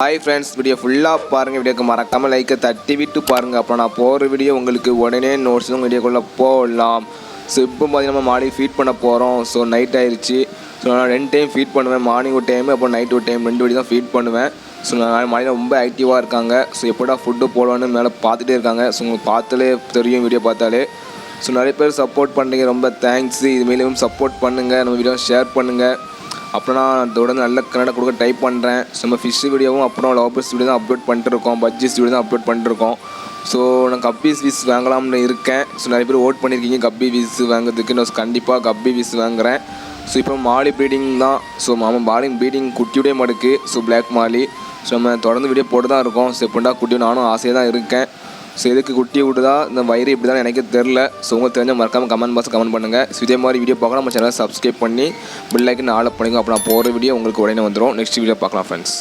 Hi friends, video ஃபுல்லாக பாருங்கள். வீடியோக்கு மறக்காமல் லைக்கை தட்டி விட்டு பாருங்கள். அப்புறம் நான் போகிற வீடியோ உங்களுக்கு உடனே நோட்ஸும் வீடியோக்குள்ளே போகலாம். ஸோ இப்போ பார்த்தீங்கன்னா நம்ம மாடி ஃபீட் பண்ண போகிறோம். ஸோ நைட் ஆயிடுச்சு. ஸோ நான் 2 டைம் ஃபீட் பண்ணுவேன். மார்னிங் ஒரு டைம், அப்புறம் நைட் ஒரு டைம், 2 வாட்டி தான் ஃபீட் பண்ணுவேன். ஸோ நான் மாடியில் ரொம்ப ஆக்டிவாக இருக்காங்க. ஸோ எப்படா ஃபுட்டு போடலான்னு மேலே பார்த்துட்டே இருக்காங்க. ஸோ உங்களுக்கு பார்த்தாலே தெரியும், வீடியோ பார்த்தாலே. ஸோ நிறைய பேர் சப்போர்ட் பண்ணுறீங்க, ரொம்ப தேங்க்ஸ். இதுமாரியும் சப்போர்ட் பண்ணுங்கள், நம்ம வீடியோ ஷேர் பண்ணுங்கள். அப்புறம் நான் தொடர்ந்து நல்ல கன்னடம் கொடுக்க ட்ரை பண்ணுறேன். ஸோ நம்ம ஃபிஷ் வீடியோவும் அப்புறம் லவ்பர்ஸ் வீடியோ தான் அப்லோட் பண்ணிட்டுருக்கோம், பட்ஜெட்ஸ் வீடியோ தான் அப்லோட் பண்ணிட்டுருக்கோம். ஸோ நான் கப்பி ஃபிஷ் வாங்கலாம்னு இருக்கேன். ஸோ நிறைய பேர் ஓட் பண்ணியிருக்கீங்க கப்பி ஃபிஷ் வாங்குறதுக்கு. நான் கண்டிப்பாக கப்பி ஃபிஷ் வாங்குகிறேன். ஸோ இப்போ மாலி ப்ரீடிங் தான். ஸோ மாலி ப்ரீடிங் குட்டியோடய மடுக்கு. ஸோ பிளாக் மாலி. ஸோ நம்ம தொடர்ந்து வீடியோ போட்டு தான் இருக்கோம். ஸோ எப்படா குட்டியும் நானும் ஆசையாக தான் இருக்கேன். ஸோ எதுக்கு குட்டி விட்டுதா இந்த வயிறு இப்படி தான் எனக்கு தெரில. ஸோ உங்களுக்கு தெரிஞ்ச மறக்காமல் கமெண்ட் பாக்ஸ் கமெண்ட் பண்ணுங்கள். ஸோ இதே மாதிரி வீடியோ பார்க்கலாம். நம்ம சேனலை சப்ஸ்கிரைப் பண்ணி பெல் ஐக்கன் ஆல் பண்ணிங்க. அப்புறம் நான் போகிற வீடியோ உங்களுக்கு உடனே வந்துடும். நெக்ஸ்ட் வீடியோ பார்க்கலாம் ஃப்ரெண்ட்ஸ்.